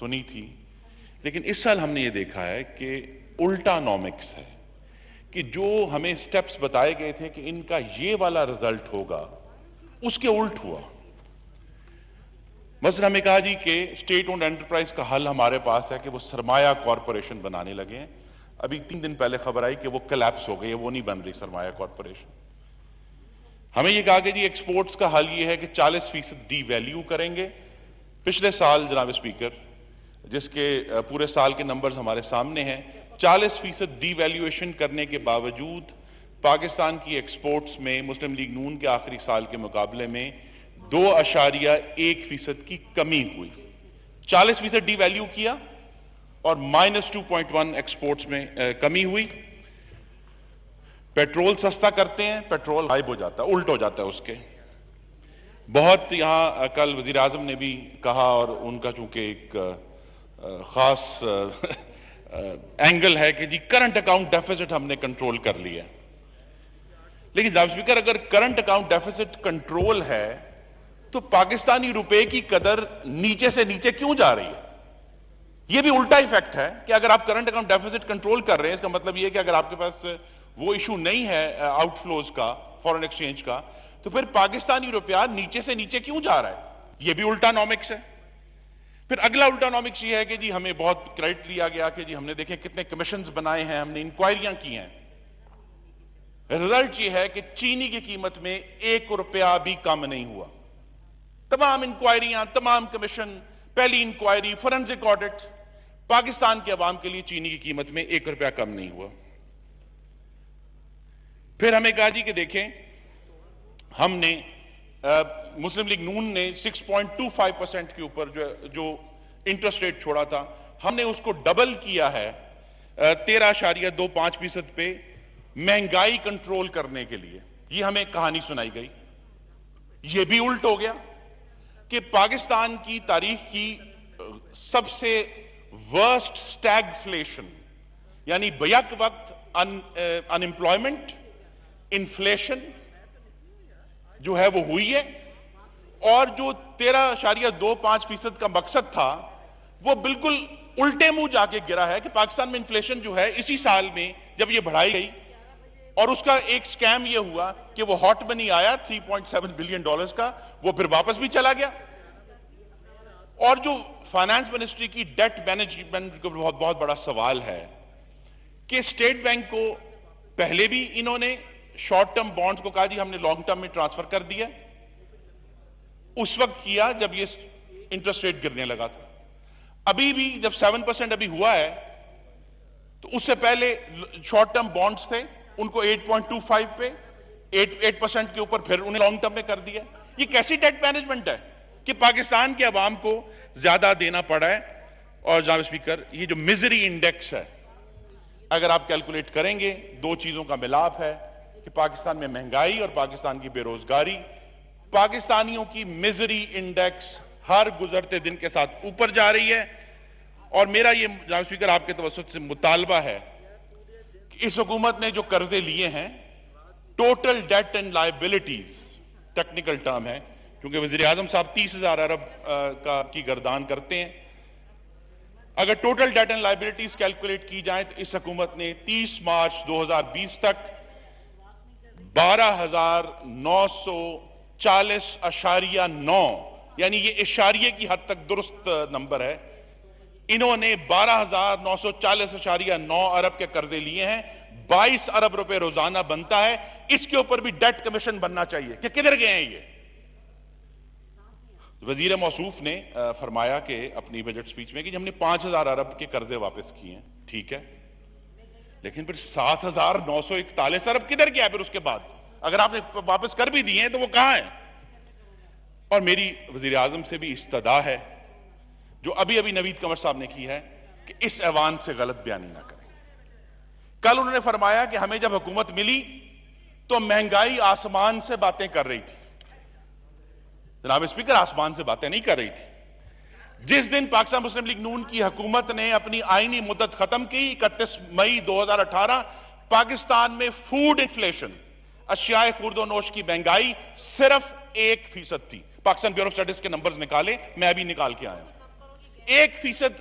سنی تھی، لیکن اس سال ہم نے یہ دیکھا ہے کہ الٹا نومکس ہے، کہ جو ہمیں سٹیپس بتائے گئے تھے کہ ان کا یہ والا رزلٹ ہوگا، اس کے الٹ ہوا۔ مثلا ہمیں کہا جی کہ اسٹیٹ اونڈ انٹرپرائز کا حل ہمارے پاس ہے کہ وہ سرمایہ کارپوریشن بنانے لگے ہیں۔ ابھی 3 دن پہلے خبر آئی کہ وہ کلیپس ہو گئی ہے، وہ نہیں بن رہی سرمایہ کارپوریشن۔ ہمیں یہ کہا کہ جی ایکسپورٹس کا حل یہ ہے کہ 40% ڈی ویلیو کریں گے۔ پچھلے سال جناب اسپیکر، جس کے پورے سال کے نمبرز ہمارے سامنے ہیں، 40% ڈی ویلیویشن کرنے کے باوجود پاکستان کی ایکسپورٹس میں مسلم لیگ نون کے آخری سال کے مقابلے میں 2.1% کی کمی ہوئی۔ 40% ڈی ویلیو کیا اور -2.1 ایکسپورٹس میں کمی ہوئی۔ پیٹرول سستا کرتے ہیں، پیٹرول غائب ہو جاتا ہے، الٹ ہو جاتا ہے اس کے۔ بہت یہاں کل وزیر اعظم نے بھی کہا، اور ان کا چونکہ ایک خاص اینگل ہے کہ جی کرنٹ اکاؤنٹ ڈیفیسٹ ہم نے کنٹرول کر لیا۔ لیکن جناب اسپیکر، اگر کرنٹ اکاؤنٹ ڈیفیسٹ کنٹرول ہے تو پاکستانی روپے کی قدر نیچے سے نیچے کیوں جا رہی ہے؟ یہ بھی الٹا ایفیکٹ ہے کہ اگر آپ کرنٹ اکاؤنٹ ڈیفیسٹ کنٹرول کر رہے ہیں، اس کا مطلب یہ ہے کہ اگر آپ کے پاس وہ ایشو نہیں ہے آؤٹ فلوز کا، فورن ایکسچینج کا، تو پھر پاکستانی روپیہ نیچے سے نیچے کیوں جا رہا ہے؟ یہ بھی الٹا نومکس ہے۔ پھر اگلا الٹا نومکس یہ ہے کہ جی ہمیں بہت کریڈٹ دیا گیا کہ جی ہم نے دیکھیں کتنے کمیشنز بنائے ہیں، ہم نے انکوائریاں کی ہیں۔ رزلٹ یہ ہے کہ چینی کی قیمت میں 1 روپیہ بھی کم نہیں ہوا۔ تمام انکوائریاں، تمام کمیشن، پہلی انکوائری، فورنزک آڈٹ، پاکستان کے عوام کے لیے چینی کی قیمت میں 1 روپیہ کم نہیں ہوا۔ پھر ہمیں کہا جی کہ دیکھیں، ہم نے مسلم لیگ نون نے 6.25% کے اوپر جو انٹرسٹ ریٹ چھوڑا تھا، ہم نے اس کو ڈبل کیا ہے 13.25% پہ، مہنگائی کنٹرول کرنے کے لیے۔ یہ ہمیں کہانی سنائی گئی۔ یہ بھی الٹ ہو گیا کہ پاکستان کی تاریخ کی سب سے ورسٹ سٹیگفلیشن، یعنی بیک وقت انمپلائمنٹ، انفلیشن جو ہے وہ ہوئی ہے، اور جو 13.25% کا مقصد تھا وہ بالکل الٹے منہ جا کے گرا ہے کہ پاکستان میں انفلیشن جو ہے اسی سال میں جب یہ بڑھائی گئی، اور اس کا ایک سکیم یہ ہوا کہ وہ ہاٹ منی آیا $3.7 بلین کا، وہ پھر واپس بھی چلا گیا۔ اور جو فائنانس منسٹری کی ڈیٹ مینجمنٹ کو بہت بڑا سوال ہے کہ اسٹیٹ بینک کو پہلے بھی انہوں نے شارٹ ٹرم بانڈز کو کہا جی ہم نے لانگ ٹرم میں ٹرانسفر کر دیا، اس وقت کیا جب یہ انٹرسٹ ریٹ گرنے لگا تھا۔ ابھی بھی جب 7% ابھی ہوا ہے، تو اس سے پہلے شارٹ ٹرم بانڈز تھے، ان کو 8.25 پہ 8% کے اوپر پھر انہیں لانگ ٹرم میں کر دیا۔ یہ کیسی ڈیٹ مینجمنٹ ہے کہ پاکستان کے عوام کو زیادہ دینا پڑا ہے؟ اور جناب اسپیکر، یہ جو میزری انڈیکس ہے، اگر آپ کیلکولیٹ کریں گے، 2 چیزوں کا ملاپ ہے کہ پاکستان میں مہنگائی اور پاکستان کی بے روزگاری، پاکستانیوں کی میزری انڈیکس ہر گزرتے دن کے ساتھ اوپر جا رہی ہے۔ اور میرا یہ جناب اسپیکر آپ کے توسط سے مطالبہ ہے کہ اس حکومت نے جو قرضے لیے ہیں، total debt and liabilities technical term ہے، کیونکہ وزیر اعظم صاحب 30,000 ارب کی گردان کرتے ہیں، اگر total debt and liabilities calculate کی جائیں تو اس حکومت نے 30 مارچ 2020 تک 12,940.9، یعنی یہ اشاریے کی حد تک درست نمبر ہے، انہوں نے 12,940.9 ارب کے قرضے لیے ہیں۔ 22 ارب روپے روزانہ بنتا ہے، اس کے اوپر بھی ڈیٹ کمیشن بننا چاہیے کہ کدھر گئے ہیں یہ۔ وزیر موصوف نے فرمایا کہ اپنی بجٹ سپیچ میں کہ ہم نے 5,000 ارب کے قرضے واپس کیے ہیں، ٹھیک ہے، لیکن پھر 7,941 ارب کدھر گیا پھر اس کے بعد؟ اگر آپ نے واپس کر بھی دیے ہیں تو وہ کہاں ہیں؟ اور میری وزیر اعظم سے بھی استدعا ہے، جو ابھی نوید قمر صاحب نے کی ہے، کہ اس ایوان سے غلط بیانی نہ کریں۔ کل انہوں نے فرمایا کہ ہمیں جب حکومت ملی تو مہنگائی آسمان سے باتیں کر رہی تھی۔ جناب اسپیکر، آسمان سے باتیں نہیں کر رہی تھی۔ جس دن پاکستان مسلم لیگ نون کی حکومت نے اپنی آئینی مدت ختم کی، 31 مئی 2018، پاکستان میں فوڈ انفلیشن، اشیاء خورد و نوش کی مہنگائی صرف 1% تھی۔ پاکستان بیورو آف اسٹیٹسٹکس کے نمبرز نکالے، میں ابھی نکال کے آیا ہوں۔ 1%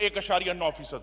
1.9%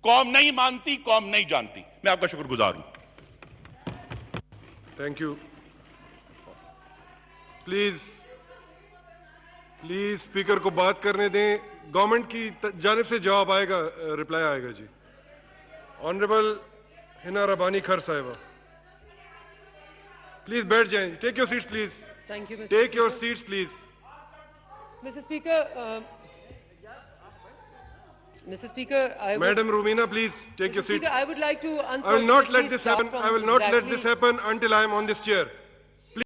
قوم نہیں مانتی، قوم نہیں جانتی. میں آپ کا شکر گزار ہوں. Thank you. پلیز اسپیکر کو بات کرنے دیں. گورنمنٹ کی جانب سے جواب آئے گا, رپلائی آئے گا. جی آنریبل ہنا ربانی کھر صاحبہ, پلیز بیٹھ جائیں. Take your seats please. Thank you, Mr. Take your Speaker. Seats please. Mr. Speaker, Mr. Speaker, madam Romina, please take your Mr. Seat. Speaker, I would like to I will not let unfortunately this start happen. from I will not let exactly- this happen until I am on this chair.